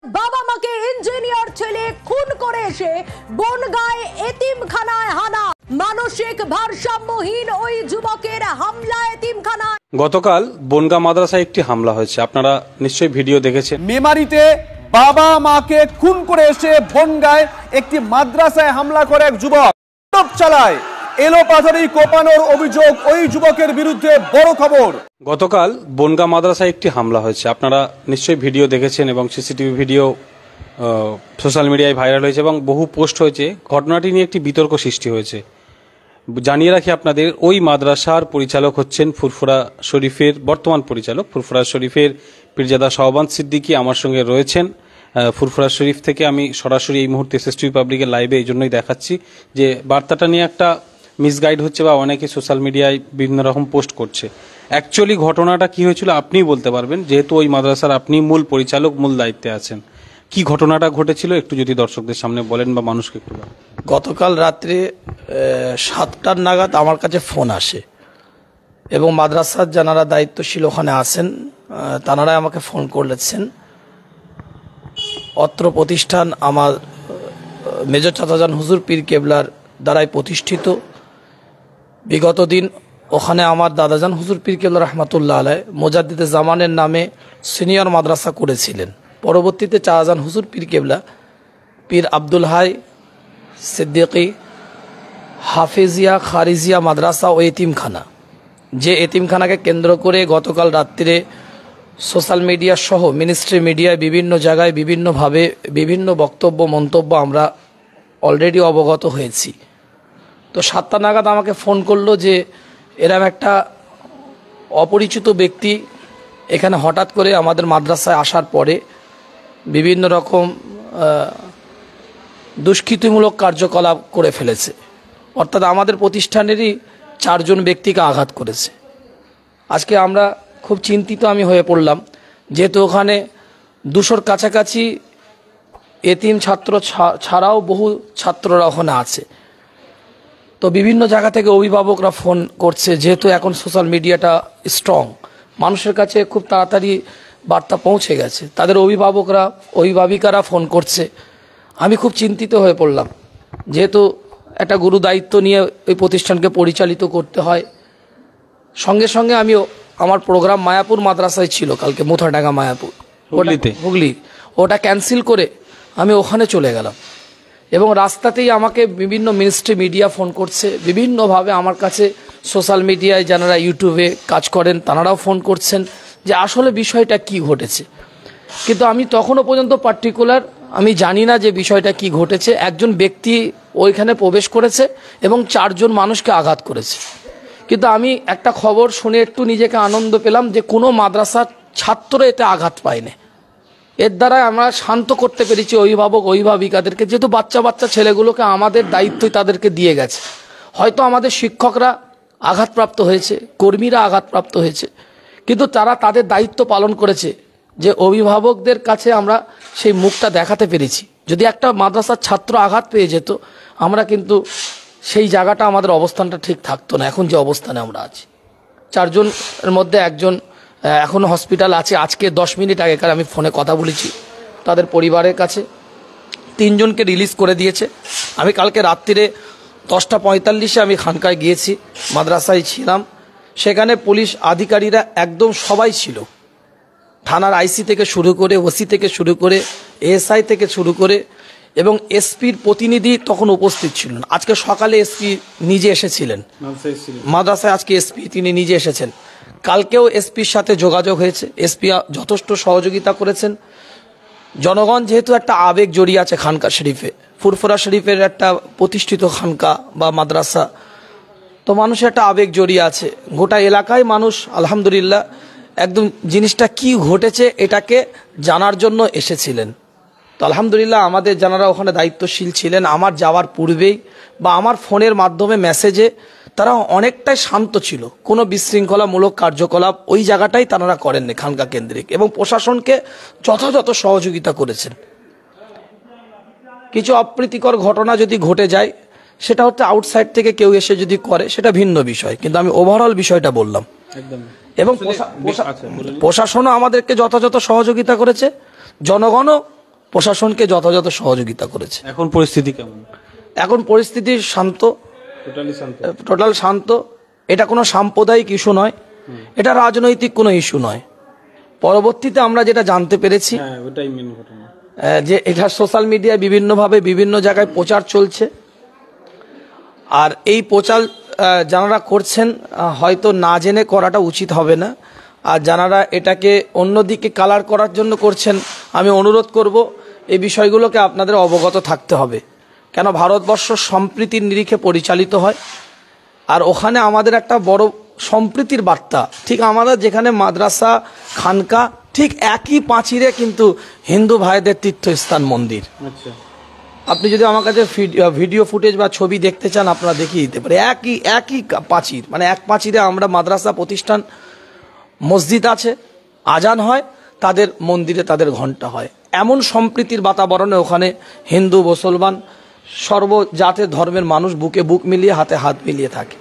বাবা মাকে ইঞ্জিনিয়ার ছেলে খুন করে এসে বনগাঁয় এতিমখানায় হানা। মানসিক ভারসাম্যহীন ওই যুবকের হামলা এতিমখানায়। গতকাল বনগাঁ মাদ্রাসায় একটি হামলা হয়েছে, আপনারা নিশ্চয়ই ভিডিও দেখেছেন। মেমারিতে বাবা মাকে খুন করে এসে বনগাঁয় একটি মাদ্রাসায় হামলা করে এক যুবক চালায়। এলোপাথারি কোপানোর অভিযোগ ওই যুবকের বিরুদ্ধে বড় খবর। গতকাল বনগাঁ মাদ্রাসায় একটি হামলা হয়েছে, আপনারা নিশ্চয়ই ভিডিও দেখেছেন এবং সিসিটিভি ভিডিও সোশ্যাল মিডিয়ায় ভাইরাল হয়েছে এবং বহু পোস্ট হয়েছে। ঘটনাটি নিয়ে একটি বিতর্ক সৃষ্টি হয়েছে। জানিয়ে রাখি আপনাদের, ওই মাদ্রাসার পরিচালক হচ্ছেন ফুরফুরা শরীফের বর্তমান পরিচালক ফুরফুরা শরীফের পীরজাদা শাহবান সিদ্দিকী আমার সঙ্গে রয়েছেন। ফুরফুরা শরীফ থেকে আমি সরাসরি এই মুহূর্তে এসএসটিভি পাবলিকের লাইভে এই জন্যই দেখাচ্ছি যে বার্তাটা নিয়ে একটা মিসগাইড হচ্ছে বা অনেকে সোশ্যাল মিডিয়ায় বিভিন্ন রকম পোস্ট করছে। অ্যাকচুয়ালি ঘটনাটা কি হয়েছিল আপনিই বলতে পারবেন, যেহেতু ওই মাদ্রাসার আপনি মূল পরিচালক, মূল দায়িত্বে আছেন। কি ঘটনাটা ঘটেছিল একটু যদি দর্শকদের সামনে বলেন বা মানুষকে একটু বলেন। গতকাল রাত্রে 7টার নাগাদ আমার কাছে ফোন আসে এবং মাদ্রাসার যারা দায়িত্বশীল ওখানে আছেন তাঁরাই আমাকে ফোন করেছেন। অত্র প্রতিষ্ঠান আমার মেজর চাচাজান হুজুর পীর কেবলার দ্বারাই প্রতিষ্ঠিত। বিগত দিন ওখানে আমার দাদাজান হুজুর পীর কেবলা রহমাতুল্লাহ আলাইহ মোজাদ্দিদে জামানের নামে সিনিয়র মাদ্রাসা করেছিলেন। পরবর্তীতে চাচাজান হুজুর পীর কেবলা পীর আব্দুল হাই সিদ্দিকী হাফেজিয়া খারিজিয়া মাদ্রাসা ও এতিমখানা, যে এতিমখানাকে কেন্দ্র করে গতকাল রাত্রিরে সোশ্যাল মিডিয়া সহ মিনিস্ট্রি মিডিয়ায় বিভিন্ন জায়গায় বিভিন্নভাবে বিভিন্ন বক্তব্য মন্তব্য আমরা অলরেডি অবগত হয়েছি। তো 7টা নাগাদ আমাকে ফোন করলো যে এরম একটা অপরিচিত ব্যক্তি এখানে হঠাৎ করে আমাদের মাদ্রাসায় আসার পরে বিভিন্ন রকম দুষ্কৃতিমূলক কার্যকলাপ করে ফেলেছে, অর্থাৎ আমাদের প্রতিষ্ঠানেরই 4 জন ব্যক্তিকে আঘাত করেছে। আজকে আমরা খুব চিন্তিত আমি হয়ে পড়লাম, যেহেতু ওখানে 200-র কাছাকাছি এতিম ছাত্র ছাড়াও বহু ছাত্ররা ওখানে আছে। তো বিভিন্ন জায়গা থেকে অভিভাবকরা ফোন করছে, যেহেতু এখন সোশ্যাল মিডিয়াটা স্ট্রং, মানুষের কাছে খুব তাড়াতাড়ি বার্তা পৌঁছে গেছে, তাদের অভিভাবিকারা ফোন করছে। আমি খুব চিন্তিত হয়ে পড়লাম, যেহেতু একটা গুরু দায়িত্ব নিয়ে ওই প্রতিষ্ঠানকে পরিচালিত করতে হয়। সঙ্গে সঙ্গে আমি আমার প্রোগ্রাম মায়াপুর মাদ্রাসায় ছিল কালকে, মুথাডাঙ্গা মায়াপুর হুগলি, ওটা ক্যান্সেল করে আমি ওখানে চলে গেলাম এবং রাস্তাতেই আমাকে বিভিন্ন মিনিস্ট্রি মিডিয়া ফোন করছে, বিভিন্নভাবে আমার কাছে সোশ্যাল মিডিয়ায় যারা ইউটিউবে কাজ করেন তাঁরাও ফোন করছেন যে আসলে বিষয়টা কি ঘটেছে। কিন্তু আমি তখনও পর্যন্ত পার্টিকুলার আমি জানি না যে বিষয়টা কি ঘটেছে। একজন ব্যক্তি ওইখানে প্রবেশ করেছে এবং 4 জন মানুষকে আঘাত করেছে। কিন্তু আমি একটা খবর শুনে একটু নিজেকে আনন্দ পেলাম যে কোনো মাদ্রাসার ছাত্র এতে আঘাত পায়নি। এর দ্বারা আমরা শান্ত করতে পেরেছি অভিভাবিকাদেরকে, যেহেতু বাচ্চা ছেলেগুলোকে আমাদের দায়িত্বই তাদেরকে দিয়ে গেছে। হয়তো আমাদের শিক্ষকরা আঘাতপ্রাপ্ত হয়েছে, কর্মীরা আঘাতপ্রাপ্ত হয়েছে, কিন্তু তারা তাদের দায়িত্ব পালন করেছে যে অভিভাবকদের কাছে আমরা সেই মুখটা দেখাতে পেরেছি। যদি একটা মাদ্রাসার ছাত্র আঘাত পেয়ে যেত, আমরা কিন্তু সেই জায়গাটা আমাদের অবস্থানটা ঠিক থাকতো না এখন যে অবস্থানে আমরা আছি। 4 জনের মধ্যে একজন এখনও হসপিটাল আছে। আজকে 10 মিনিট আগেকার আমি ফোনে কথা বলেছি তাদের পরিবারের কাছে, 3 জনকে রিলিজ করে দিয়েছে। আমি কালকে রাত্রিরে 10:45 আমি খানকায় গিয়েছি, মাদ্রাসায় ছিলাম। সেখানে পুলিশ আধিকারিকরা একদম সবাই ছিল, থানার আইসি থেকে শুরু করে, ওসি থেকে শুরু করে, এএসআই থেকে শুরু করে, এবং এসপির প্রতিনিধি তখন উপস্থিত ছিলেন। আজকে সকালে এসপি নিজে এসেছিলেন মাদ্রাসায়, আজকে এসপি তিনি নিজে এসেছেন। কালকেও এসপির সাথে যোগাযোগ হয়েছে, এসপি যথেষ্ট সহযোগিতা করেছেন। জনগণ যেহেতু একটা আবেগ জড়িয়ে আছে খানকা শরীফে, ফুরফুরা শরীফের একটা প্রতিষ্ঠিত খানকা বা মাদ্রাসা, তো মানুষের একটা আবেগ জড়িয়ে আছে। গোটা এলাকায় মানুষ আলহামদুলিল্লাহ একদম জিনিসটা কি ঘটেছে এটাকে জানার জন্য এসেছিলেন। তো আলহামদুলিল্লাহ আমাদের যারা ওখানে দায়িত্বশীল ছিলেন আমার যাওয়ার পূর্বেই বা আমার ফোনের মাধ্যমে মেসেজে তারা অনেকটাই শান্ত ছিল, কোনো বিশৃঙ্খলামূলক কার্যকলাপ ওই জায়গাটাই তারা করেননি খানকা কেন্দ্রিক, এবং প্রশাসনকে যথাযথ সহযোগিতা করেছেন। কিছু অপ্রীতিকর ঘটনা যদি ঘটে যায় সেটা হচ্ছে আউটসাইড থেকে কেউ এসে যদি করে সেটা ভিন্ন বিষয়, কিন্তু আমি ওভারঅল বিষয়টা বললাম। এবং প্রশাসনও আমাদেরকে যথাযথ সহযোগিতা করেছে, জনগণও প্রশাসনকে যথাযথ সহযোগিতা করেছে। এখন পরিস্থিতি কেমন? এখন পরিস্থিতি শান্ত, টোটাল শান্ত। এটা কোনো সাম্প্রদায়িক ইস্যু নয়, এটা রাজনৈতিক কোনো ইস্যু নয়। পরবর্তীতে আমরা যেটা জানতে পেরেছি যে এটা সোশ্যাল মিডিয়ায় বিভিন্নভাবে বিভিন্ন জায়গায় প্রচার চলছে, আর এই প্রচার যারা করছেন হয়তো না জেনে করাটা উচিত হবে না, আর যারা এটাকে অন্যদিকে কালার করার জন্য করছেন আমি অনুরোধ করব এই বিষয়গুলোকে আপনাদের অবগত থাকতে হবে। কেন ভারতবর্ষ সম্প্রীতির নিরিখে পরিচালিত হয়, আর ওখানে আমাদের একটা বড় সম্প্রীতির বার্তা। ঠিক আমাদের যেখানে মাদ্রাসা, খানকা, ঠিক একই পাঁচিরে কিন্তু হিন্দু ভাইদের তীর্থস্থান মন্দির। আপনি যদি আমার কাছে ভিডিও ফুটেজ বা ছবি দেখতে চান আপনারা দেখিয়ে দিতে পারে। একই পাঁচির, মানে এক পাঁচিরে আমরা মাদ্রাসা প্রতিষ্ঠান, মসজিদ আছে, আজান হয়, তাদের মন্দিরে তাদের ঘণ্টা হয়। এমন সম্প্রীতির বাতাবরণে ওখানে হিন্দু, মুসলমান, সর্বজাতের ধর্মের মানুষ বুকে বুক মিলিয়ে হাতে হাত মিলিয়ে থাকে।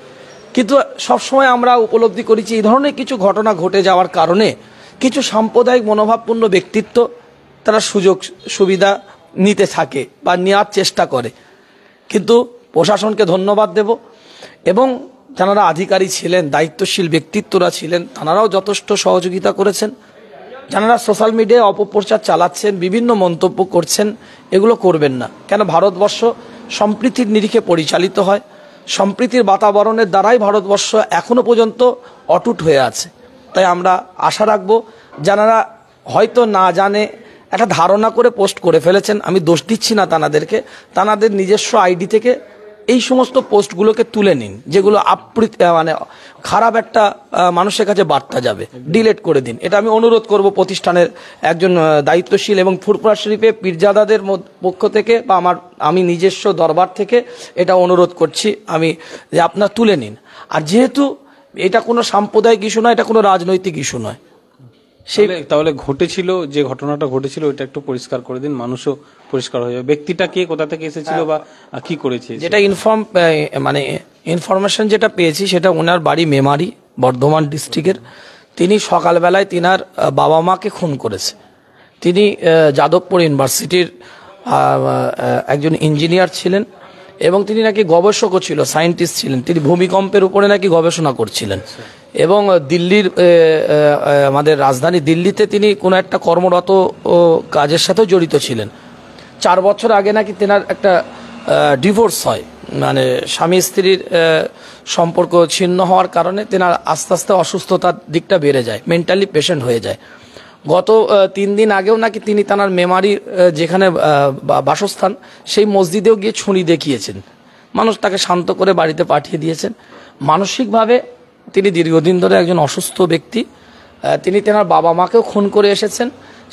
কিন্তু সবসময় আমরা উপলব্ধি করেছি এই ধরনের কিছু ঘটনা ঘটে যাওয়ার কারণে কিছু সাম্প্রদায়িক মনোভাবপূর্ণ ব্যক্তিত্ব তারা সুযোগ সুবিধা নিতে থাকে বা নেওয়ার চেষ্টা করে। কিন্তু প্রশাসনকে ধন্যবাদ দেব, এবং যারা আধিকারিক ছিলেন, দায়িত্বশীল ব্যক্তিত্বরা ছিলেন, তাঁরাও যথেষ্ট সহযোগিতা করেছেন। যারা সোশ্যাল মিডিয়ায় অপপ্রচার চালাচ্ছেন, বিভিন্ন মন্তব্য করছেন, এগুলো করবেন না। কেন ভারতবর্ষ সম্প্রীতির নিরিখে পরিচালিত হয়, সম্প্রীতির বাতাবরণের দ্বারাই ভারতবর্ষ এখনো পর্যন্ত অটুট হয়ে আছে। তাই আমরা আশা রাখবো যারা হয়তো না জানে একটা ধারণা করে পোস্ট করে ফেলেছেন, আমি দোষ দিচ্ছি না তানাদেরকে, তানাদের নিজস্ব আইডি থেকে এই সমস্ত পোস্টগুলোকে তুলে নিন, যেগুলো মানে খারাপ একটা মানুষের কাছে বার্তা যাবে, ডিলিট করে দিন। এটা আমি অনুরোধ করব প্রতিষ্ঠানের একজন দায়িত্বশীল এবং ফুরফুরা শরীফে পীরজাদাদের পক্ষ থেকে বা আমি নিজস্ব দরবার থেকে এটা অনুরোধ করছি আমি যে আপনারা তুলে নিন। আর যেহেতু এটা কোনো সাম্প্রদায়িক ইস্যু নয়, এটা কোনো রাজনৈতিক ইস্যু নয়। তাহলে ঘটেছিল যে ঘটনাটা ঘটেছিল ওটা একটু পরিষ্কার করে দিন, মানুষও পরিষ্কার হয়ে যাবে। ব্যক্তিটা কে, কোথা থেকে এসেছিল বা কি করেছে, যেটা ইনফরমেশন যেটা পেয়েছি সেটা ওনার বাড়ি মেমারি, বর্ধমান ডিস্ট্রিক্টের। তিনি সকালবেলায় তিনার বাবা মাকে খুন করেছে। তিনি যাদবপুর ইউনিভার্সিটির একজন ইঞ্জিনিয়ার ছিলেন এবং তিনি নাকি গবেষকও ছিল, সায়েন্টিস্ট ছিলেন। তিনি ভূমিকম্পের উপরে নাকি গবেষণা করছিলেন এবং দিল্লির আমাদের রাজধানী দিল্লিতে তিনি কোনো একটা কর্মরত কাজের সাথেও জড়িত ছিলেন। 4 বছর আগে নাকি তেনার একটা ডিভোর্স হয়, মানে স্বামী স্ত্রীর সম্পর্ক ছিন্ন হওয়ার কারণে তেনার আস্তে আস্তে অসুস্থতার দিকটা বেড়ে যায়, মেন্টালি পেশেন্ট হয়ে যায়। গত 3 দিন আগেও নাকি তিনি তার মেমারির যেখানে বাসস্থান সেই মসজিদেও গিয়ে ছুরি দেখিয়েছেন। মানুষ তাকে শান্ত করে বাড়িতে পাঠিয়ে দিয়েছেন। মানসিকভাবে তিনি দীর্ঘদিন ধরে একজন অসুস্থ ব্যক্তি। তিনি তেনার বাবা মাকেও খুন করে এসেছেন,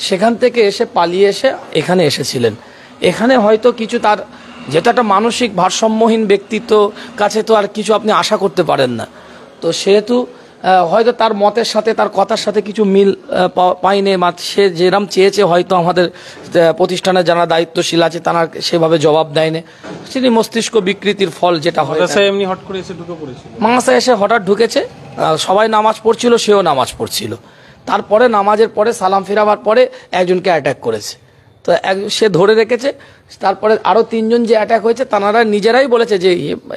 সেখান থেকে এসে পালিয়ে এসে এখানে এসেছিলেন। এখানে হয়তো কিছু তার যেটা একটা মানসিক ভারসাম্যহীন ব্যক্তিত্ব কাছে তো আর কিছু আপনি আশা করতে পারেন না। তো সেহেতু হয়তো তার মতের সাথে তার কথার সাথে কিছু মিল পাইনি, সে যেরকম চেয়েছে হয়তো আমাদের প্রতিষ্ঠানে যারা দায়িত্বশীল আছে তারা সেভাবে জবাব দেয়নি। তিনি মস্তিষ্ক বিকৃতির ফল যেটা হয়, এমনি হট করে এসে ঢুকে পড়েছিল, মাদ্রাসায় এসে হঠাৎ ঢুকেছে। সবাই নামাজ পড়ছিল, সেও নামাজ পড়ছিল। তারপরে নামাজের পরে সালাম ফেরাবার পরে একজনকে অ্যাটাক করেছে। তো সে ধরে রেখেছে। তারপরে আরও 3 জন যে অ্যাটাক হয়েছে তারা নিজেরাই বলেছে যে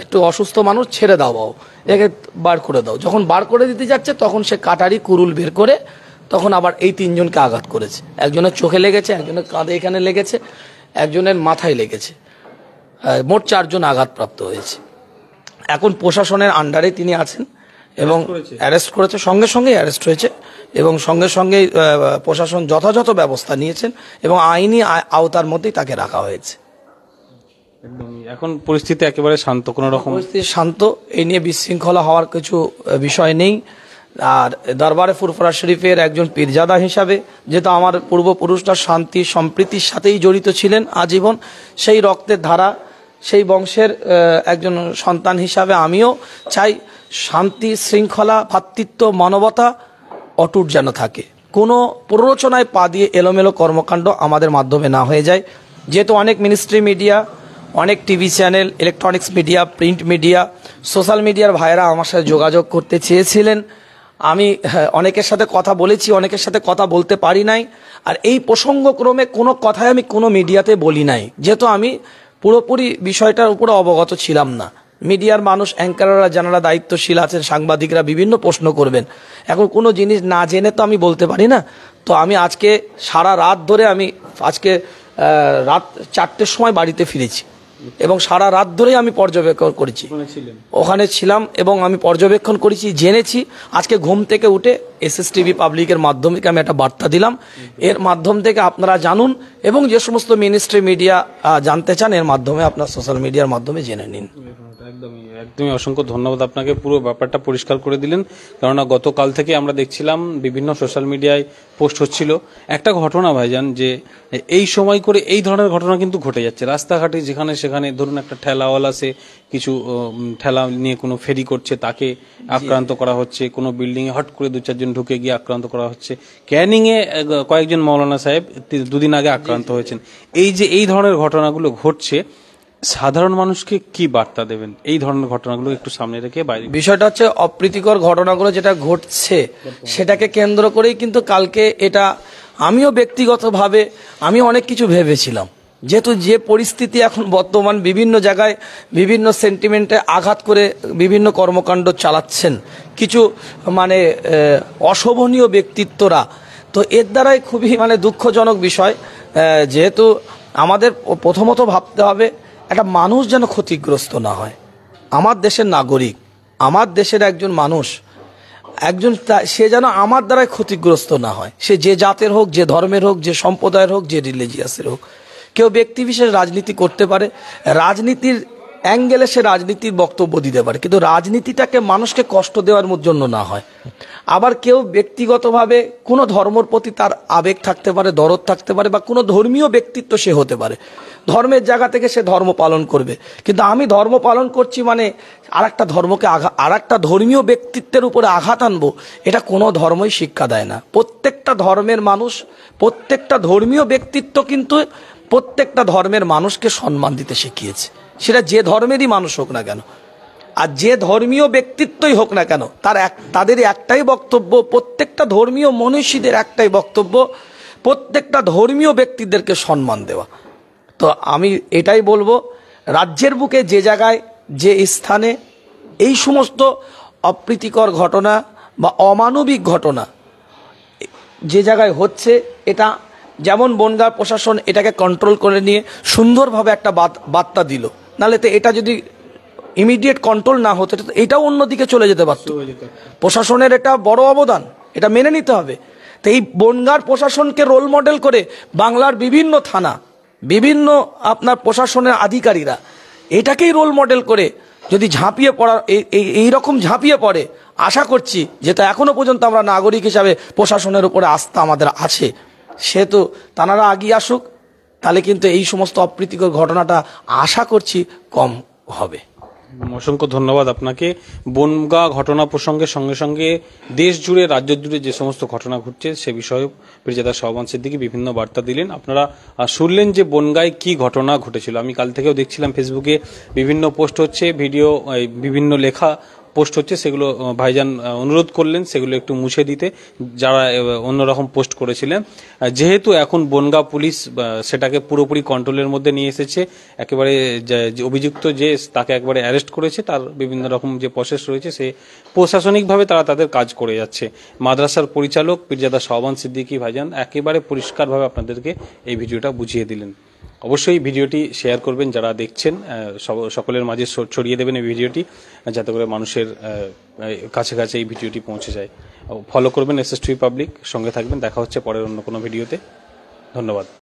একটু অসুস্থ মানুষ, ছেড়ে দাও বাবু, একে বার করে দাও। যখন বার করে দিতে যাচ্ছে তখন সে কাটারি কুরুল বের করে তখন আবার এই 3 জনকে আঘাত করেছে। একজনের চোখে লেগেছে, একজনের কাঁধে এখানে লেগেছে, একজনের মাথায় লেগেছে। মোট 4 জন আঘাতপ্রাপ্ত হয়েছে। এখন প্রশাসনের আন্ডারে তিনি আছেন এবং অ্যারেস্ট করেছে, সঙ্গে সঙ্গেই অ্যারেস্ট হয়েছে এবং সঙ্গে সঙ্গেই প্রশাসন যথাযথ ব্যবস্থা নিয়েছেন এবং আইনি আওতার মধ্যেই তাকে রাখা হয়েছে। এখন পরিস্থিতি একেবারে শান্ত, কোনো রকম পরিস্থিতি শান্ত, এই নিয়ে বিশৃঙ্খলা হওয়ার কিছু বিষয় নেই। আর দরবারে ফুরফুরা শরীফের একজন পীরজাদা হিসাবে যেহেতু আমার পূর্বপুরুষরা শান্তি সম্প্রীতির সাথেই জড়িত ছিলেন আজীবন, সেই রক্তের ধারা, সেই বংশের একজন সন্তান হিসাবে আমিও চাই শান্তি, শৃঙ্খলা, ভ্রাতৃত্ব, মানবতা অটুট যেন থাকে। কোনো প্ররোচনায় পা দিয়ে এলোমেলো কর্মকাণ্ড আমাদের মাধ্যমে না হয়ে যায়। যেহেতু অনেক মিনিস্ট্রি মিডিয়া, অনেক TV channel, electronics media, print media, social মিডিয়ার ভাইয়েরা আমার সাথে যোগাযোগ করতে চেয়েছিলেন, আমি অনেকের সাথে কথা বলেছি, অনেকের সাথে কথা বলতে পারি নাই। আর এই প্রসঙ্গক্রমে কোনো কথাই আমি কোনো মিডিয়াতে বলি নাই, যেহেতু আমি পুরোপুরি বিষয়টার উপরে অবগত ছিলাম না। মিডিয়ার মানুষ, অ্যাঙ্কাররা, যারা দায়িত্বশীল আছেন, সাংবাদিকরা বিভিন্ন প্রশ্ন করবেন। এখন কোনো জিনিস না জেনে তো আমি বলতে পারি না। তো আমি আজকে সারা রাত ধরে, আমি আজকে রাত 4টের সময় বাড়িতে ফিরেছি এবং সারা রাত ধরেই আমি পর্যবেক্ষণ করেছি, ওখানে ছিলাম এবং আমি পর্যবেক্ষণ করেছি, জেনেছি। আজকে ঘুম থেকে উঠে SSTV পাবলিকের মাধ্যমে আমি একটা বার্তা দিলাম, এর মাধ্যম থেকে আপনারা জানুন এবং যে সমস্ত মিনিস্ট্রি মিডিয়া জানতে চান এর মাধ্যমে আপনার সোশ্যাল মিডিয়ার মাধ্যমে জেনে নিন। একদমই অসংখ্য ধন্যবাদ আপনাকে, পুরো ব্যাপারটা পরিষ্কার করে দিলেন। কেননা গতকাল থেকে আমরা দেখছিলাম বিভিন্ন সোশ্যাল মিডিয়ায় পোস্ট হচ্ছিল একটা ঘটনা ভাইজান, যে এই সময় করে এই ধরনের ঘটনা কিন্তু ঘটে যাচ্ছে রাস্তাঘাটে, যেখানে সেখানে ধরুন একটা ঠেলাওয়ালা সে কিছু ঠেলা নিয়ে কোনো ফেরি করছে, তাকে আক্রান্ত করা হচ্ছে, কোনো বিল্ডিং এ হট করে 2-4 জন ঢুকে গিয়ে আক্রান্ত করা হচ্ছে। ক্যানিং এ কয়েকজন মৌলানা সাহেব 2 দিন আগে আক্রান্ত হয়েছেন। এই যে এই ধরনের ঘটনাগুলো ঘটছে, সাধারণ মানুষকে কি বার্তা দেবেন এই ধরনের ঘটনাগুলো একটু সামনে রেখে? বাইরে বিষয়টা হচ্ছে অপ্রীতিকর ঘটনাগুলো যেটা ঘটছে সেটাকে কেন্দ্র করেই কিন্তু কালকে এটা আমিও ব্যক্তিগতভাবে আমি অনেক কিছু ভেবেছিলাম, যেহেতু যে পরিস্থিতি এখন বর্তমান বিভিন্ন জায়গায় বিভিন্ন সেন্টিমেন্টে আঘাত করে বিভিন্ন কর্মকাণ্ড চালাচ্ছেন কিছু মানে অশোভনীয় ব্যক্তিত্বরা, তো এর দ্বারাই খুবই মানে দুঃখজনক বিষয়। যেহেতু আমাদের প্রথমত ভাবতে হবে একটা মানুষ যেন ক্ষতিগ্রস্ত না হয়। আমার দেশের নাগরিক, আমার দেশের একজন মানুষ, একজন সে যেন আমার দ্বারাই ক্ষতিগ্রস্ত না হয়। সে যে জাতের হোক, যে ধর্মের হোক, যে সম্প্রদায়ের হোক, যে রিলিজিয়াসের হোক। কেউ ব্যক্তিবিশেষ রাজনীতি করতে পারে, রাজনীতির অ্যাঙ্গেলে সে রাজনীতির বক্তব্য দিতে পারে, কিন্তু রাজনীতিটাকে মানুষকে কষ্ট দেওয়ার জন্য না হয়। আবার কেউ ব্যক্তিগতভাবে কোনো ধর্মের প্রতি তার আবেগ থাকতে পারে, দরদ থাকতে পারে, বা কোনো ধর্মীয় ব্যক্তিত্ব সে হতে পারে, ধর্মের জায়গা থেকে সে ধর্ম পালন করবে। কিন্তু আমি ধর্ম পালন করছি মানে আরেকটা ধর্মকে আরেকটা ধর্মীয় ব্যক্তিত্বের উপরে আঘাত আনবো, এটা কোনো ধর্মই শিক্ষা দেয় না। প্রত্যেকটা ধর্মের মানুষ, প্রত্যেকটা ধর্মীয় ব্যক্তিত্ব কিন্তু প্রত্যেকটা ধর্মের মানুষকে সম্মান দিতে শিখিয়েছে, সেটা যে ধর্মেরই মানুষ হোক না কেন, আর যে ধর্মীয় ব্যক্তিত্বই হোক না কেন, তাদের একটাই বক্তব্য, প্রত্যেকটা ধর্মীয় মনীষীদের একটাই বক্তব্য, প্রত্যেকটা ধর্মীয় ব্যক্তিদেরকে সম্মান দেওয়া। তো আমি এটাই বলবো, রাজ্যের বুকে যে জায়গায় যে স্থানে এই সমস্ত অপ্রীতিকর ঘটনা বা অমানবিক ঘটনা যে জায়গায় হচ্ছে, এটা যেমন বনগাঁ প্রশাসন এটাকে কন্ট্রোল করে নিয়ে সুন্দরভাবে একটা বার্তা দিল, নাহলে তো এটা যদি ইমিডিয়েট কন্ট্রোল না হতো এটাও অন্যদিকে চলে যেতে পারত। প্রশাসনের এটা বড় অবদান, এটা মেনে নিতে হবে। তো এই বনগাঁর প্রশাসনকে রোল মডেল করে বাংলার বিভিন্ন থানা, বিভিন্ন আপনার প্রশাসনের আধিকারিকরা এটাকেই রোল মডেল করে যদি ঝাঁপিয়ে পড়া এইরকম ঝাঁপিয়ে পড়ে, আশা করছি যেটা এখনো পর্যন্ত আমরা নাগরিক হিসাবে প্রশাসনের উপরে আস্থা আমাদের আছে, সেহেতু তারা এগিয়ে আসুক, তাহলে কিন্তু এই সমস্ত অপ্রীতিকর ঘটনাটা আশা করছি কম হবে। অসংখ্য ধন্যবাদ আপনাকে। বনগাঁ ঘটনা প্রসঙ্গে সঙ্গে সঙ্গে দেশ জুড়ে, রাজ্য জুড়ে যে সমস্ত ঘটনা ঘটছে সে বিষয়ে পীরজাদা শাহবান সিদ্দিকী বিভিন্ন বার্তা দিলেন। আপনারা শুনলেন যে বনগাঁয় কি ঘটনা ঘটেছিল। আমি কাল থেকেও দেখছিলাম ফেসবুকে বিভিন্ন পোস্ট হচ্ছে, ভিডিও, বিভিন্ন লেখা পোস্ট হচ্ছে, সেগুলো ভাইজান অনুরোধ করলেন সেগুলো একটু মুছে দিতে যারা অন্যরকম পোস্ট করেছিলেন। যেহেতু এখন বনগাঁ পুলিশ সেটাকে পুরোপুরি কন্ট্রোলের মধ্যে নিয়ে এসেছে, একেবারে অভিযুক্ত যে তাকে একবারে অ্যারেস্ট করেছে, তার বিভিন্ন রকম যে প্রসেস রয়েছে সে প্রশাসনিকভাবে তারা তাদের কাজ করে যাচ্ছে। মাদ্রাসার পরিচালক পীরজাদা শাহবান সিদ্দিকী ভাইজান একেবারে পরিষ্কারভাবে আপনাদেরকে এই ভিডিওটা বুঝিয়ে দিলেন। অবশ্যই ভিডিওটি শেয়ার করবেন, যারা দেখছেন সকলের মাঝে ছড়িয়ে দেবেন এই ভিডিওটি, যাতে করে মানুষের কাছে কাছে এই ভিডিওটি পৌঁছে যায়। ফলো করবেন SSTV পাবলিক, সঙ্গে থাকবেন। দেখা হচ্ছে পরের অন্য কোনো ভিডিওতে। ধন্যবাদ।